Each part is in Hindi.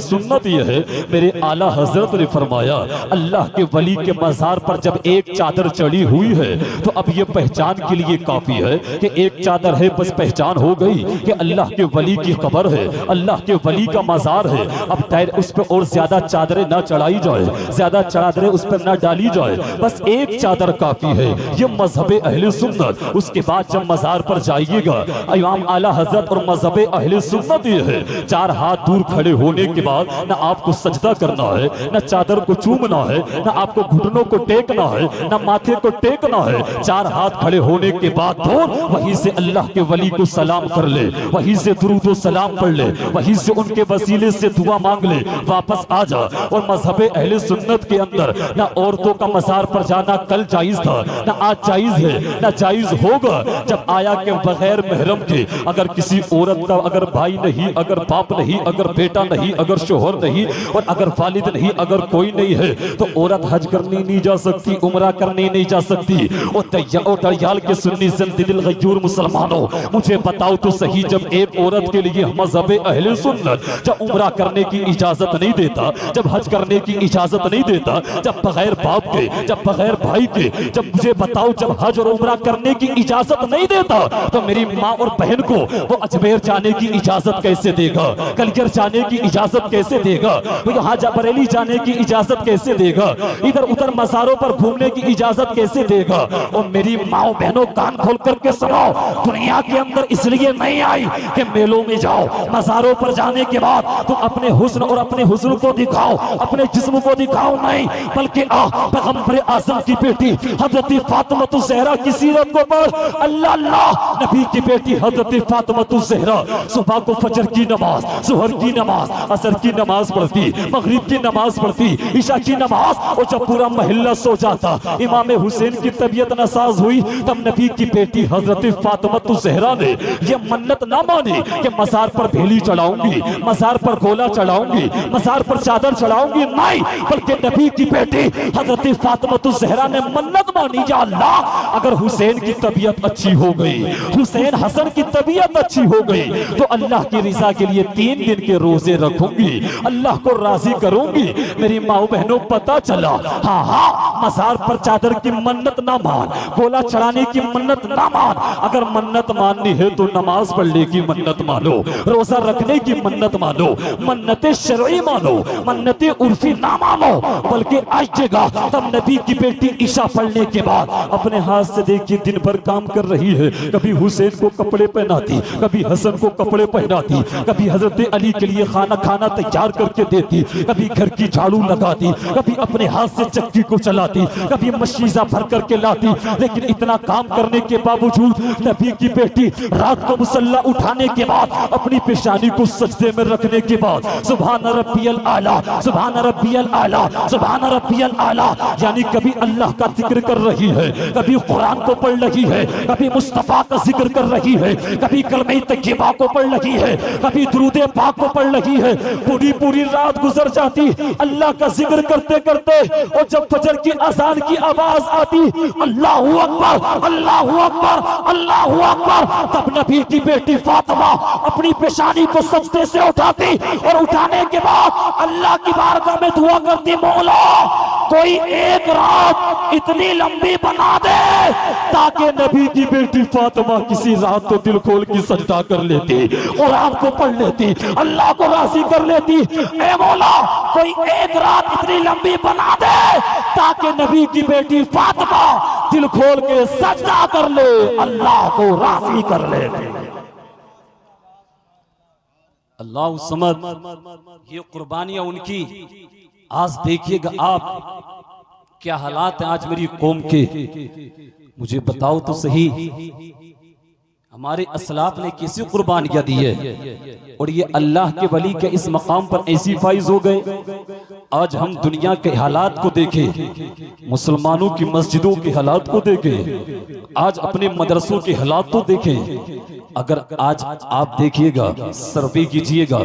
सुन्नत ये है, मेरे आला हजरत ने फरमाया अल्लाह के वली के मजार पर जब एक चादर चढ़ी हुई है तो अब ये पहचान के लिए काफी है कि एक चादर है, बस पहचान हो गई कि अल्लाह के वली की कब्र है, अल्लाह के वली का मजार है। अब तैर उस पर और ज्यादा चादरें ना चढ़ाई जाए, ज्यादा चादरें उस पर ना डाली जाए, बस एक चादर काफी है। ये मजहब अहले सुन्नत। उसके बाद जब मजार पर जाइएगा, इमाम आला हजरत और मजहब अहले सुन्नत ये है, 4 हाथ दूर खड़े होने के बाद ना आपको सजदा करना है, ना चादर को चूमना है, ना आपको घुटनों को टेकना है, ना माथे को टेकना है। 4 हाथ खड़े होने के बाद दूर वहीं से अल्लाह के वली को सलाम कर ले, वहीं से दुरूद व सलाम पढ़ ले, वहीं से उनके वसीले से दुआ मांग ले, वापस आ जा। और मजहब अहले सुन्नत के अंदर ना औरतों का मजार पर जाना कल जायज था, ना आज जायज है, ना जायज होगा। जब आया कि बगैर महरम के अगर किसी औरत का अगर भाई नहीं, अगर बाप नहीं, अगर बेटा नहीं, अगर शोहर नहीं और अगर वालिद नहीं, अगर कोई नहीं है तो औरत हज करने नहीं जा सकती, उमरा करने नहीं जा सकती। और दरियाल के सुन्नी दिल गयूर मुसलमानों, मुझे बताओ तो सही, जब एक औरत के लिए मजहब अहले सुन्नत जब उमरा करने की इजाजत नहीं देता, जब हज करने की इजाजत नहीं देता, जब बगैर बाप के, जब बगैर भाई के, जब मुझे बताओ जब हज और उमरा करने की इजाजत नहीं देता, तो मेरी माँ और बहन को वो अजमेर जाने की इजाजत कैसे देगा, कलकर जाने की इजाजत कैसे देगा, वो यहाँ बरेली जाने की इजाजत कैसे देगा, इधर उधर मज़ारों पर घूमने की इजाजत कैसे देगा। और मेरी माँ बहनों, कान खोल करके सुनो, दुनिया के अंदर इसलिए नहीं आई कि मेलों में जाओ, मज़ारों पर जाने के बाद तुम अपने हुस्न और अपने हुस्न को दिखाओ, अपने जिस्म को दिखाओ, नहीं, बल्कि पैगंबर आज़म की बेटी हजरत फातिमा ज़हरा की सीरत को पढ़। अल्लाह अल्लाह, नबी की बेटी हजरत फातिमा ज़हरा सुबह को फजर की नमाज, जोहर की नमाज, असर की नमाज पढ़ती, मगरिब की नमाज पढ़ती, ईशा की नमाज, और जब पूरा महल्ला सो जाता, इमाम हुसैन की तबीयत नासाज हुई, तब नबी की बेटी हजरत फातिमा ज़हरा ने ये मन्नत ना मानी कि मज़ार पर भेली चढ़ाऊंगी, मज़ार पर गोला चढ़ाऊंगी, मज़ार पर चादर चढ़ाऊंगी, नहीं, बल्कि नबी की बेटी हजरत फातिमा ज़हरा ने मन्नत मानी, या अल्लाह अगर हुसैन की तबीयत अच्छी हो गई, हुसैन हसन की तबीयत अच्छी हो गई, तो अल्लाह की रिजा के लिए 3 दिन के रोजे रखूंगी, अल्लाह को राजी करूंगी। मेरी माँ बहनों, पता चला, हाँ हाँ, मज़ार पर चादर की मन्नत ना मान, गोला चढ़ाने की मन्नत ना मान, अगर मन्नत माननी है तो नमाज पढ़ने की मन्नत मानो, रोजा रखने की मन्नत मानो, मन्नतें शरई मानो, मन्नतें उर्फी ना मानो, बल्कि आइएगा। तब नबी की बेटी ईशा पढ़ने के बाद अपने हाथ से देखिए दिन भर काम कर रही है, कभी हुसैन को कपड़े पहनाती, कभी हसन को कपड़े पहनाती, कभी हजरत अली के लिए खाना तैयार करके देती, कभी घर की झाड़ू लगाती, कभी अपने हाथ से चक्की को चलाती, कभी मशीजा भर करके लाती। लेकिन इतना काम करने के बावजूद नबी की बेटी रात को मुसल्ला उठाने के बाद अपनी पेशानी को सजदे में रखने के बाद सुभान रब्बियल आला, सुभान रब्बियल आला, सुभान रब्बियल आला, यानी कभी अल्लाह का जिक्र कर रही है, कभी कुरान को पढ़ रही है, कभी मुस्तफा का जिक्र कर रही है, कभी कलमे तय्यबा को पढ़ रही है, कभी दुरूद पाक को पढ़ रही है। पूरी पूरी रात गुजर जाती अल्लाह का जिक्र करते करते, और जब फजर की अजान की आवाज आती, अल्लाहू अकबर, अल्लाहू अकबर, अल्लाहू अकबर, तब नबी की बेटी फातिमा अपनी पेशानी को सजदे से उठाती, और उठाने के बाद अल्लाह की बारगाह में दुआ करती, मौला कोई एक रात इतनी लंबी बना दे ताकि नबी की बेटी फातिमा किसी रात तो दिल खोल की सजदा कर लेती और आपको पढ़ लेती, अल्लाह को राजी कर लेती। ए मौला कोई एक रात इतनी लंबी बना दे ताकि नबी की बेटी फातिमा दिल खोल के सजदा कर ले, अल्लाह को राजी कर ले। अल्लाह समद, ये कुर्बानियां उनकी। आज देखिएगा आप क्या हालात हैं आज मेरी कौम के, मुझे बताओ तो सही, हमारे असलाफ ने कैसी कुर्बानियां दी है, और ये अल्लाह के वली के इस मकाम पर ऐसी फाइज हो गए। आज हम दुनिया के हालात को देखें, मुसलमानों की मस्जिदों के हालात को देखें, आज अपने मदरसों के हालात को देखें। अगर आज आप देखिएगा, सर्वे कीजिएगा,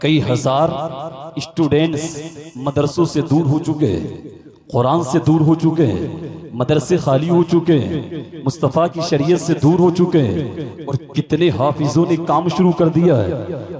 कई हजार स्टूडेंट्स मदरसों से दूर हो चुके हैं, कुरान से दूर हो चुके हैं, मदरसे खाली हो चुके हैं, मुस्तफ़ा की शरीयत से दूर हो चुके हैं, और कितने हाफिजों ने काम शुरू कर दिया है,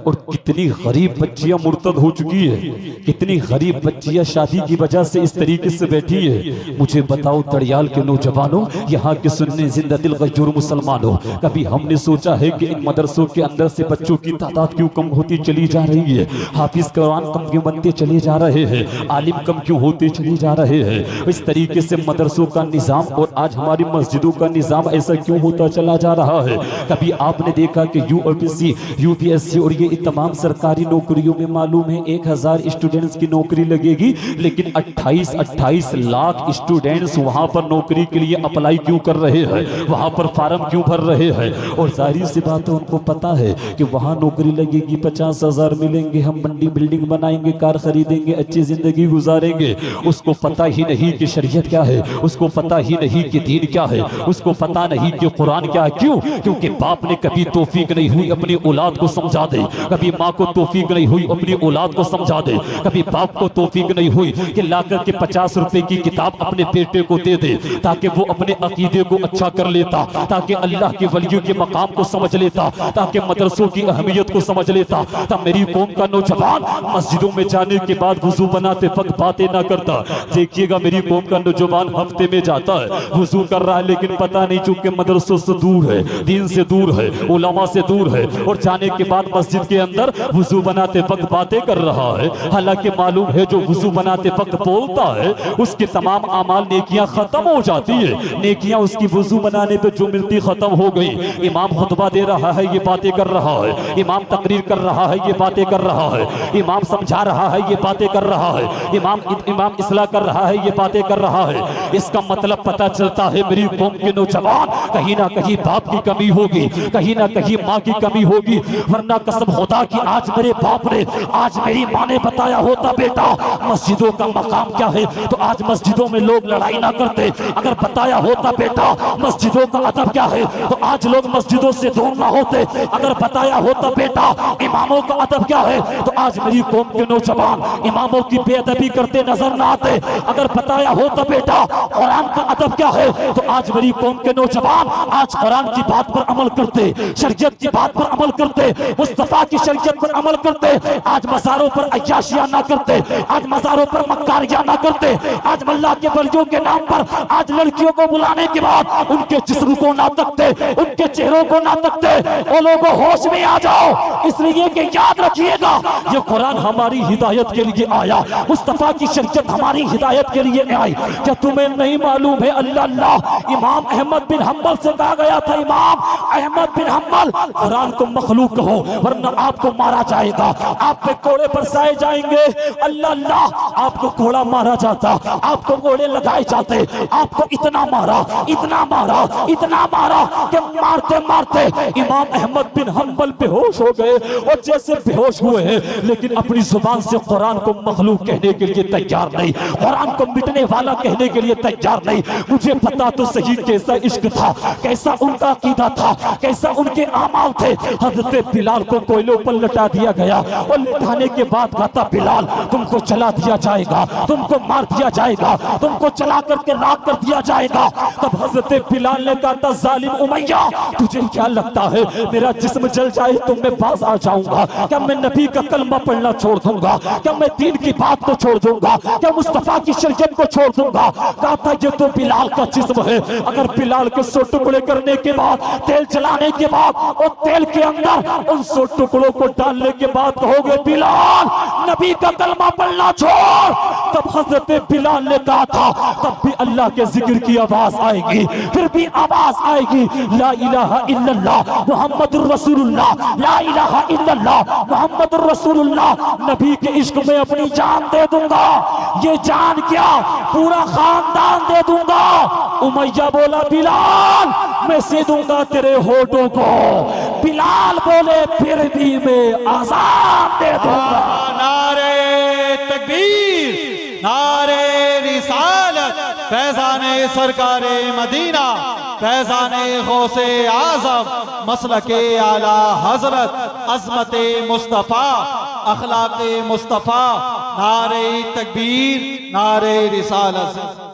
और कितनी गरीब बच्चियां मुर्तद हो चुकी है, कितनी गरीब बच्चियां शादी की वजह से इस तरीके से बैठी है। मुझे बताओ तड़ियाल के नौजवानों, यहाँ के सुन्नी जिंदा दिल गजूर मुसलमानों, कभी हमने सोचा है कि इन मदरसों के अंदर से बच्चों की तादाद क्यों कम होती चली जा रही है, हाफिज कुरान कम क्यों बनते चले जा रहे हैं, आलिम कम क्यों होते चले जा रहे हैं। इस तरीके से मदरसों का निज़ाम और आज हमारी मस्जिदों का निज़ाम ऐसा क्यों होता चला जा रहा है। कभी आपने देखा कि यूपीएससी, यूपीएससी और ये तमाम सरकारी नौकरियों में मालूम है 1000 स्टूडेंट्स की नौकरी लगेगी, लेकिन 28 लाख स्टूडेंट्स वहां पर नौकरी के लिए अप्लाई क्यों कर रहे हैं, वहां पर फार्म क्यों भर रहे हैं। और जाहिर सी बात है उनको पता है कि वहां नौकरी लगेगी, 50,000 मिलेंगे, हम मंडी बिल्डिंग बनाएंगे, कार खरीदेंगे, अच्छी जिंदगी गुजारेंगे। उसको पता ही नहीं कि शरीयत क्या है, उसको पता ही नहीं कि दीन क्या है, उसको पता नहीं कि कुरान क्या है। क्यों? क्योंकि बाप ने कभी तौफीक नहीं हुई अपनी औलाद को समझा दे, कभी माँ को तौफीक नहीं हुई अपनी औलाद को समझा दे, कभी बाप को तौफीक नहीं हुई कि लाकर के 50 रुपए की किताब अपने बेटे को दे दे ताकि वो अपने अकीदे को अच्छा कर लेता, ताकि अल्लाह के वलियों के मकाम को समझ लेता, ताकि मदरसों की अहमियत को समझ लेता। तब मेरी कौम का नौजवान मस्जिदों में जाने के बाद वुजू बनाते वक्त बातें ना करता। देखिएगा मेरी कौम का नौजवान हफ्ते में जाता है, वुजू कर रहा है, लेकिन पता नहीं चूंकि मदरसों से दूर है, दीन से दूर है, उलमा से दूर है, और जाने के बाद मस्जिद के अंदर वुजू बनाते वक्त बातें कर रहा है। हालांकि मालूम है जो वुजू बनाते वक्त बोलता है उसके तमाम अमाल नेकियां खत्म हो जाती है, नेकियां उसकी वुजू बनाने पे जो मिलती खत्म हो गई। इमाम खुतबा दे रहा है, ये बातें कर रहा है, इमाम तकरीर कर रहा है, ये बातें कर रहा है, इमाम समझा रहा है, ये बातें कर रहा है, इमाम इस्लाह कर रहा है, ये बातें कर रहा है। इसका मतलब पता चलता है मेरी कौम के नौजवान कहीं ना कहीं बाप की कमी होगी, कहीं ना कहीं माँ की कमी होगी। वरना कसम खुदा की आज मेरे बाप ने, आज मेरी माँ ने बताया होता बेटा मस्जिदों का मकाम क्या है, तो आज मस्जिदों में लोग लड़ाई ना करते। अगर बताया होता बेटा मस्जिदों का अदब क्या है, तो आज लोग मस्जिदों से दूर ना होते। अगर बताया होता बेटा इमामों का अदब क्या है, तो आज मेरी कौम के नौजवान इमामों की बेअदबी करते नजर ना आते। अगर बताया होता बेटा कुरान का अदब क्या है, तो आज मेरी कौम के नौजवान आज कुरान की बात पर अमल करते, शरीयत की बात पर अमल करते, मुस्तफा की शरीयत पर अमल करते। आज मज़ारों पर अय्याशियां ना करते, आज मज़ारों पर मक्कारियां ना करते, आज अल्लाह के वलियों के नाम पर आज लड़कियों को बुलाने के बाद उनके जिस्म को ना तकते, उनके चेहरों को ना तकते। वो लोगों होश में आ जाओ, इसलिए कि याद रखिएगा ये कुरान हमारी हिदायत के लिए आया, मुस्तफा की शरीयत हमारी हिदायत के लिए आई। क्या तुम्हें नहीं मालूम है अल्लाह अल्लाह इमाम अहमद बिन हम्बल से कहा गया था, इमाम अहमद बिन हम्बल कुरान को मखलूक कहो वरना आपको मारा जाएगा, आप पे कोड़े बरसाए जाएंगे। अल्लाह अल्लाह आपको कोड़ा मारा जाता, आपको कोड़े लगाए जाते, आपको इतना मारा, इतना मारा, इतना मारा कि मारते मारते इमाम अहमद बिन हम्बल बेहोश हो गए। और जैसे बेहोश हुए हैं लेकिन अपनी जुबान से कुरान को मखलूक कहने के लिए तैयार नहीं, कुरान को मिटने वाला कहने के लिए तैयार नहीं। मुझे पता तो सही कैसा इश्क था, कैसा उनका अकीदा था, कैसा उनके आमाल थे। हजरत बिलाल को कोयलों पर लटा दिया गया और लटाने के बाद कहता बिलाल तुमको जला दिया जाएगा, तुमको मार दिया जाएगा, तुमको चला करके राख कर दिया जाएगा। तब हजरत बिलाल ने कहा था जालिम उमैया तुझे क्या लगता है मेरा जिस्म जल जाए तो मैं बाज आ जाऊंगा? क्या मैं नबी का कलमा पढ़ना छोड़ दूंगा? क्या मैं दीन की बात को छोड़ दूंगा? क्या मुस्तफा की शरीयत को छोड़ दूंगा? कहा था ये तो बिलाल का जिस्म है, अगर बिलाल के 100 टुकड़े करने के बाद तेल चलाने के बाद और तेल के अंदर उन 100 टुकड़ों को डालने के बाद कहोगे बिलाल नबी का कलमा पढ़ना छोड़, तब हजरत बिलाल ने कहा था तब भी अल्लाह के जिक्र की आवाज आएगी, फिर भी आवाज आएगी ला इलाहा इल्लल्लाह मुहम्मदुर रसूलुल्लाह, ला इलाहा इल्लल्लाह मुहम्मदुर रसूलुल्लाह। नबी के इश्क में अपनी जान दे दूंगा, ये जान क्या पूरा खानदान दे दूंगा। उमैया बोला बिलाल मैं सीधूंगा तेरे होठों को, बिलाल बोले फिर भी मैं आजाद दे दूंगा। नारे तकबीर, नारे रिसालत, फैज़ाने सरकारे मदीना, फैज़ाने गौसे आज़म, मसलके आला हजरत, अज़मते मुस्तफ़ा, अखलाक़े मुस्तफ़ा। नारे तकबीर, नारे रिसालत।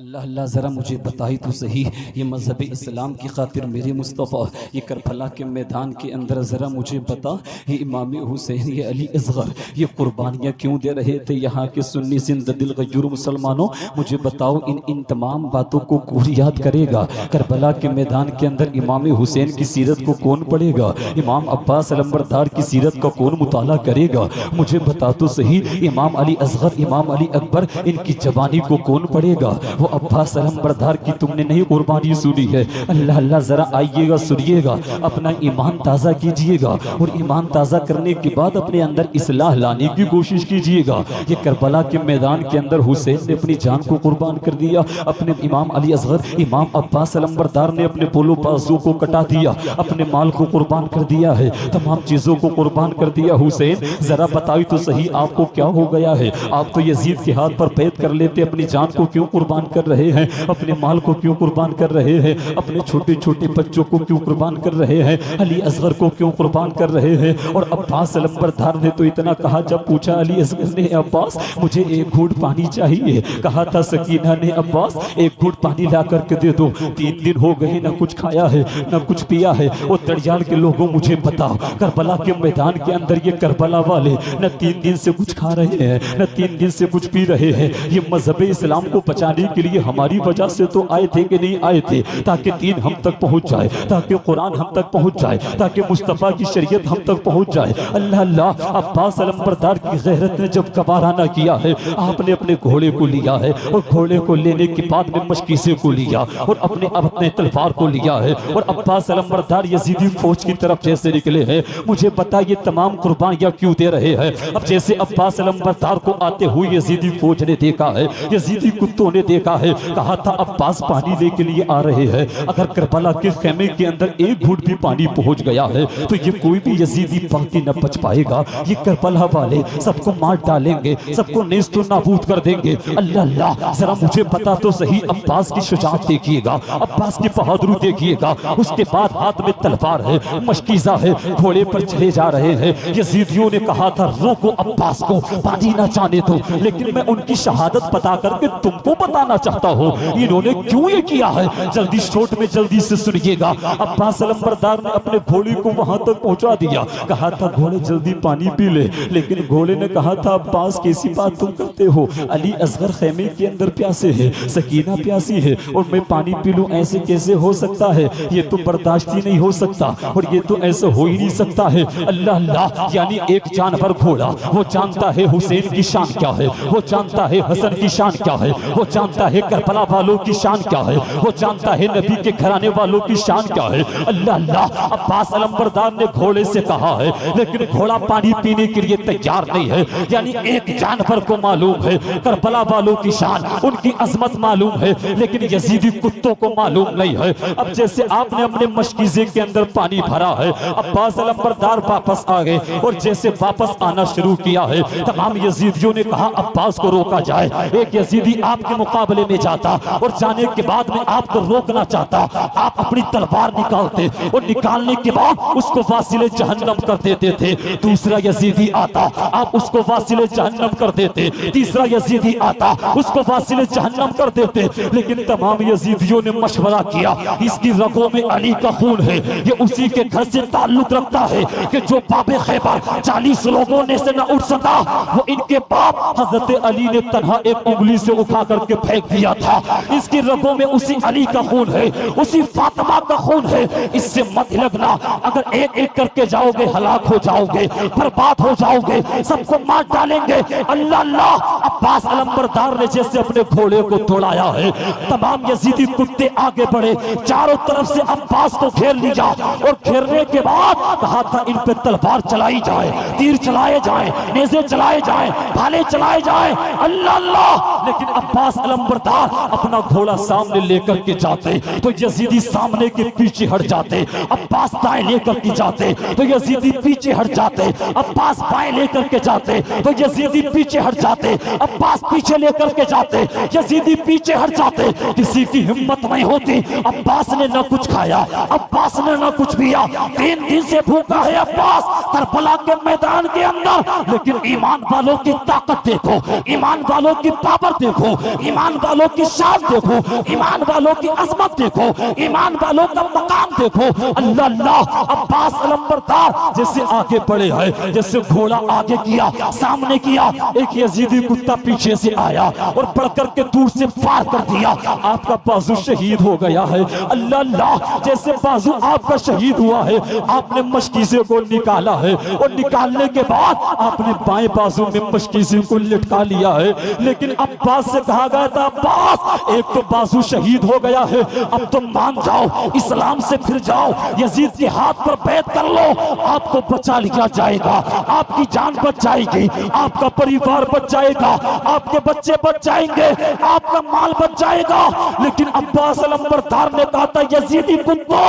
अल्लाह अल्लाह ज़रा मुझे बताई तो सही, ये मज़हब इस्लाम की खातिर मेरे मुस्तफ़ा ये करबला के मैदान के अंदर ज़रा मुझे बता, ये इमाम हुसैन ये अली असग़र ये कुर्बानियाँ क्यों दे रहे थे यहाँ के सुन्नी सिंध दिल गयूर मुसलमानों। मुझे बताओ इन तमाम बातों को कौन याद करेगा? करबला के मैदान के अंदर इमाम हुसैन की सीरत को कौन पढ़ेगा? इमाम अब्बास अलंबरदार की सीरत का कौन मुताला करेगा? मुझे बता तो सही, इमाम अली असग़र इमाम अली अकबर इनकी जबानी को कौन पढ़ेगा? वो अब्बास अलंबरदार की तुमने नहीं कुर्बानी सुनी है? अल्लाह अल्लाह जरा आइएगा, सुनिएगा, अपना ईमान ताज़ा कीजिएगा और ईमान ताज़ा करने के बाद अपने अंदर इस्लाह लाने की कोशिश कीजिएगा। ये करबला के मैदान के अंदर हुसैन ने अपनी जान को कुर्बान कर दिया, अपने इमाम अली असग़र इमाम अब्बास अलंबरदार ने अपने पोलो बाजू को कटा दिया, अपने माल को कुर्बान कर दिया है, तमाम चीज़ों को कुर्बान कर दिया। हुसैन जरा बताइए तो सही, आपको क्या हो गया है? आप तो यजीद के हाथ पर पैद कर लेते, अपनी जान को क्यों कुर्बान कर रहे हैं? अपने माल को क्यों कुर्बान कर रहे हैं? अपने छोटे छोटे बच्चों को क्यों कुर्बान कर रहे हैं? अली असग़र को क्यों कुर्बान कर रहे हैं? और अब्बास अलंबरदार ने तो इतना कहा, जब पूछा अली असग़र ने, अब्बास मुझे एक घूंट पानी चाहिए। कहा था सकीना ने, अब्बास एक घूंट पानी ला करके दे दो, 3 दिन हो गए, ना कुछ खाया है ना कुछ पिया है। वो दरियाल के लोगों मुझे बताओ, करबला के मैदान के अंदर ये करबला वाले न 3 दिन से कुछ खा रहे हैं न 3 दिन से कुछ पी रहे हैं। ये मजहब इस्लाम को बचाने के लिए हमारी वजह से तो आए थे कि नहीं आए थे, ताकि दीन हम तक पहुंच जाए, ताकि कुरान हम तक पहुंच जाए, ताकि मुस्तफ़ा की शरीयत हम तक पहुंच जाए। अल्लाह अल्लाह, अब्बास अलंबरदार की गैरत ने जब गवारा ना किया है, आपने अपने घोड़े को लिया है और घोड़े को लेने के बाद में मशकीसे को लिया और अपने तलवार को लिया है और अब्बास अलंबरदार यजीदी फौज की तरफ जैसे निकले हैं। मुझे पता ये तमाम कुर्बानियाँ क्यों दे रहे हैं? अब जैसे अब्बास अलंबरदार को आते हुए यजीदी फौज ने देखा है, यजीदी कुत्तों ने देखा है, कहा था अब्बास पानी ले के लिए आ रहे हैं, अगर करबला के खेमे के अंदर एक घूंट भी पानी पहुंच गया है तो ये कोई भी यजीदी बाकी न बच पाएगा। ये करबला वाले सबको मार डालेंगे, सबको नेस्तो नाबूद कर देंगे। अल्लाह अल्लाह, जरा मुझे पता तो सही, अब्बास की शुजाअत देखिएगा, अब्बास की बहादुरी देखिएगा। उसके बाद हाथ में तलवार है, मशकीज़ा है, घोड़े पर चले जा रहे हैं। यजीदियों ने कहा था रोको अब्बास को, पानी ना जाने दो, लेकिन मैं उनकी शहादत पता करके तुमको बताना चाहता हूँ इन्होंने क्यों ये किया है। जल्दी शॉर्ट में जल्दी से सुनिएगा। अब्बास अलंबरदार ने अपने घोड़े को वहां तक पहुंचा दिया, कहा था घोड़े जल्दी पानी पी ले, लेकिन घोड़े ने कहा था अब्बास कैसी बात तुम करते हो? अली असग़र खेमे के अंदर प्यासे है, सकीना प्यासी है और मैं पानी पी लूं, ऐसे कैसे हो सकता है? ये तो बर्दाश्त ही नहीं हो सकता और ये तो ऐसे हो ही नहीं सकता है। अल्लाह अल्लाह, यानी एक जानवर घोड़ा, वो जानता है हुसैन की शान क्या है, वो जानता है हसन की शान क्या है, वो जानता है करबला वालों की शान क्या है, वो जानता है नबी के घराने वालों की शान क्या है। अल्लाह अल्लाह, अब्बास अलंबरदार ने घोड़े से कहा है, लेकिन घोड़ा पानी पीने के लिए तैयार नहीं है। यानी एक जानवर को मालूम है करबला वालों की शान, उनकी अजमत मालूम है, लेकिन यजीदी कुत्तों को मालूम नहीं है। अब जैसे आपने अपने मशकीज़े के अंदर पानी भरा है, अब्बास अलंबरदार वापस आ गए और जैसे वापस आना शुरू किया है, तमाम यजीदियों ने कहा अब्बास को रोका जाए। एक यजीदी आपके मुकाबले में जाता और जाने के बाद में आपको रोकना चाहता, आप अपनी तलवार निकालते और निकालने के बाद उसको वासिले जहन्नम कर देते थे। दूसरा यजीदी आता, आप उसको वासिले जहन्नम कर देते। तीसरा यजीदी आता, उसको वासिले जहन्नम कर देते। लेकिन तमाम यजीदियों ने मशवरा किया, इसकी रगों में अली का खून है, ये उसी के घर से ताल्लुक रखता है कि जो बाबे खैबर 40 लोगों ने से न उठ सका, वो इनके बाप हजरत अली ने तन्हा एक उंगली से उठा करके फेंक दिया था। इसकी रगों में उसी अली का खून है, उसी फातिमा का खून है। इससे मत लगना, अगर एक एक करके जाओगे हलाक हो जाओगे, बर्बाद हो जाओगे, सबको मार डालेंगे। अल्लाह अल्लाह, अब्बास अलंबरदार ने जैसे अपने घोड़े को दौड़ाया है, तमाम यजीदी कुत्ते आगे बढ़े, चारों तरफ से अब्बास को घेर लिया और घेरने के बाद कहा था इन पे तलवार चलाई जाए, तीर चलाए जाए, नेज़े चलाए जाए, भाले चलाए जाए। अल्लाह अल्लाह, लेकिन अब्बास अलंबरदार अपना घोड़ा सामने लेकर के जाते तो यजीदी सामने के पीछे हट जाते, अब्बास दाएं लेकर के जाते तो यजीदी पीछे हट जाते, अब्बास बाएं लेकर के जाते तो यजीदी पीछे हट जाते, अब्बास पीछे लेकर के जाते, यजीदी पीछे हट जाते। किसी की हिम्मत नहीं होती। अब्बास ने ना कुछ खाया, अब्बास ने ना कुछ पिया, 3 दिन से भूखा है अब्बास करबला के मैदान के अंदर। लेकिन ईमान वालों की ताकत देखो, ईमान वालों की पावर पावर देखो, ईमान वालों की शान देखो, ईमान वालों की अजमत देखो, ईमान वालों का मकाम देखो। अल्लाह अल्लाह, अब्बास अलंबरदार जैसे आगे बढ़े हैं, जैसे घोड़ा आगे किया, सामने किया, एक यजीदी कुत्ता पीछे से आया और बढ़कर के दूर से फार कर दिया, आपका बाजू शहीद हो गया है। अल्लाह अल्लाह, जैसे बाजू आपका शहीद हुआ है, आपने मशकीज़े को निकाला है और निकालने के बाद आपने बाएं बाजू में मशकीज़े को लटका लिया है। लेकिन अब्बास से कहा गया था, अब्बास एक तो बाजू शहीद हो गया है, अब तुम मान जाओ, इस्लाम से फिर जाओ, यजीद के हाथ पर बैत कर लो, आपको बचा लिया जाएगा, आपकी जान बच जाएगी, आपका परिवार बच जाएगा, आपके बच्चे बच जाएंगे, आपका माल बच जाएगा। लेकिन अब्बास अलंबरदार ने कहा था, यजीदी कुत्तो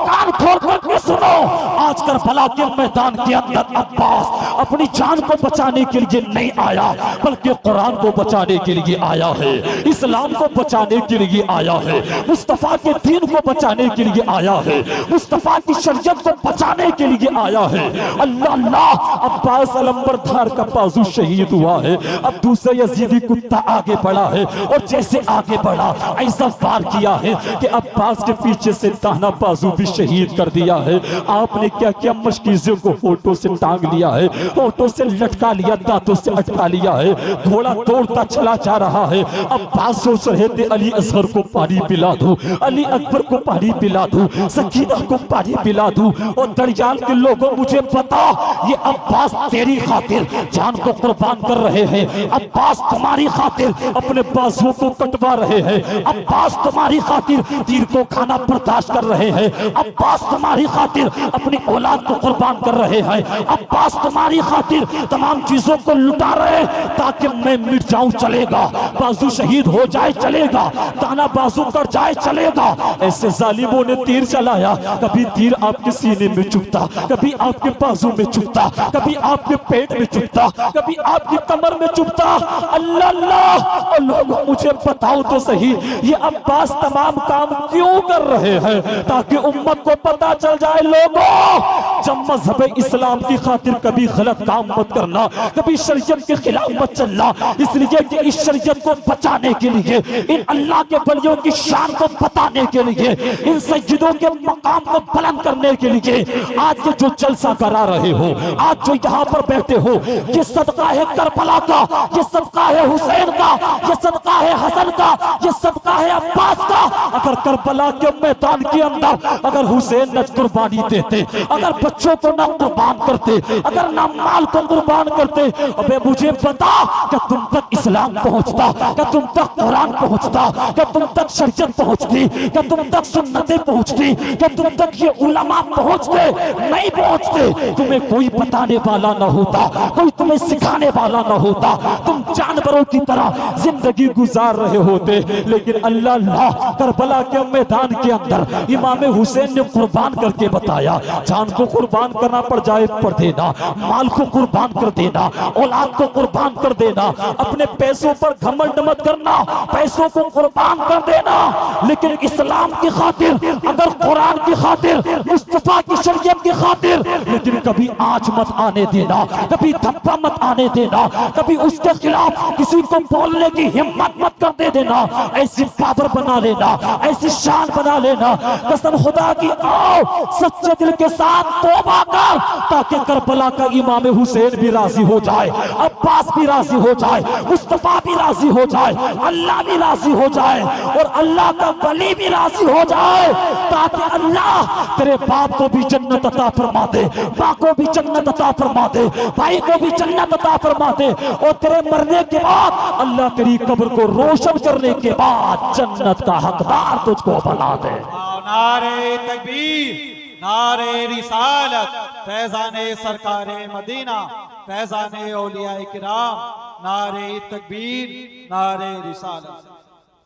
कान खोल कर सुनो, आज करबला के मैदान के अंदर अब्बास अपनी जान को बचाने के लिए नहीं आया, बल्कि कुरान को बचाने के लिए आया है, इस्लाम को बचाने के लिए आया है, मुस्तफा के दीन को बचाने के लिए आया है, मुस्तफा की शरीयत को बचाने के लिए आया है। अल्लाह अल्लाह, अब्बास अलंबरदार का बाजू शहीद हुआ है। अब दूसरा यजीदी कुत्ता आगे बढ़ा है और जैसे आगे बढ़ा ऐसा वार किया है कि अब्बास के पीछे से दाहिना बाजू भी शहीद कर दिया है। आपने क्या किया, मशकीज़ों को होठों से टांग लिया है, होठों से लटका लिया, दांतों से अटका लिया है, घोड़ा दौड़ता चला जा रहा है। अब्बास सोच रहे थे, अली असगर को पानी पिला दूं, अली अकबर को पानी पिला दूं, सकीना को पानी पिला दूं, और दरियाल के लोगों मुझे पता ये अब्बास तेरी खातिर जान को कुर्बान कर रहे हैं, अब्बास तुम्हारी खातिर अपने बाजुओं को कटवा रहे हैं, अब्बास तुम्हारी खातिर तीर को खाना बर्दाश्त कर रहे हैं, अब्बास तुम्हारी खातिर अपनी औलाद को कुर्बान कर रहे हैं, अब्बास तुम्हारी खातिर तमाम चीजों को लुटा रहे ताकि मैं मिट जाऊं चलेगा, बाजू शहीद हो जाए चलेगा, ताना बाजू कट जाए चलेगा। ऐसे जालिमों ने तीर चलाया, कभी तीर आपके सीने में चुभता, कभी आपके बाजू में चुभता, कभी आपके पेट में चुभता, कभी आपकी कमर में चुभता। अल्लाह अल्लाह, लोगों मुझे बताओ तो सही, ये अब्बास तमाम काम क्यों कर रहे हैं? ताकि उम्मत को पता चल जाए, लोगों जब मजहब इस्लाम की खातिर कभी गलत काम मत करना, कभी शरीयत के खिलाफ मत चलना, इसलिए कि इस शरीयत को बचाने के लिए, इन अल्लाह के बलियों की शान को बताने के लिए, इन सज्जिदों के मकाम को बुलंद करने के लिए आज ये जो जलसा करा रहे हो, आज जो यहाँ पर बैठे हो, ये सदका है करबला का, ये सदका है हुसैन का, ये सदका है हसन का, ये सदका है अब्बास का। अगर करबला के मैदान के अंदर अगर हुसैन न कुर्बानी देते, अगर बच्चों को न कुर्बान करते, अगर न माल को कुर्बान करते, अबे मुझे बता कि तुम तक इस्लाम पहुंचता, कि तुम तक कुरान पहुंचता, कि तुम तक शरीयत पहुंचती, कि तुम तक सुन्नतें पहुंचती, कि तुम तक ये उलमा पहुंचते? नहीं पहुंचते। तुम्हें कोई बताने वाला न होता, कोई तुम्हें सिखाने वाला न होता, तुम जानवरों की तरह जिंदगी गुजार रहे होते। लेकिन अल्लाह अल्लाह, करबला के मैदान के अंदर इमाम हुसैन ने कुर्बान करके बताया, जान को कुर्बान करना पड़ जाए पर देना, माल को कुर्बान कर देना, औलाद को कुर्बान कर देना, अपने पैसों पर घमंड मत करना, पैसों को कुर्बान कर देना, लेकिन इस्लाम की खातिर, अगर कुरान की खातिर, मुस्तफा की शरीयत की खातिर, लेकिन कभी आंच मत आने देना, कभी धब्बा मत आने देना, कभी उसके खिलाफ किसी को बोलने की हिम्मत मत कर दे देना। ऐसी पावर बना लेना, ऐसी शान बना लेना, कसम खुदा की, आओ सच्चे दिल के साथ तौबा कर, ताकि करबला का इमाम हुसैन भी राजी हो जाए, अब्बास भी राजी हो जाए, मुस्तफा भी राजी हो जाए, अल्लाह भी राजी हो जाए और अल्लाह का वली भी राजी हो जाए, ताकि अल्लाह तेरे बाप को भी जन्नत अता फरमा दे, माँ को भी जन्नत अता फरमा दे, भाई को भी जन्नत अता फरमा दे, और तेरे मरने के बाद अल्लाह तेरी कब्र को रोशन करने के बाद जन्नत का हकदार तुझको बना दे। नारे तकबीर, नारे रिसालत, फैज़ाने सरकारे मदीना, फैज़ाने औलिया किराम, नारे तकबीर, नारे रिसालत।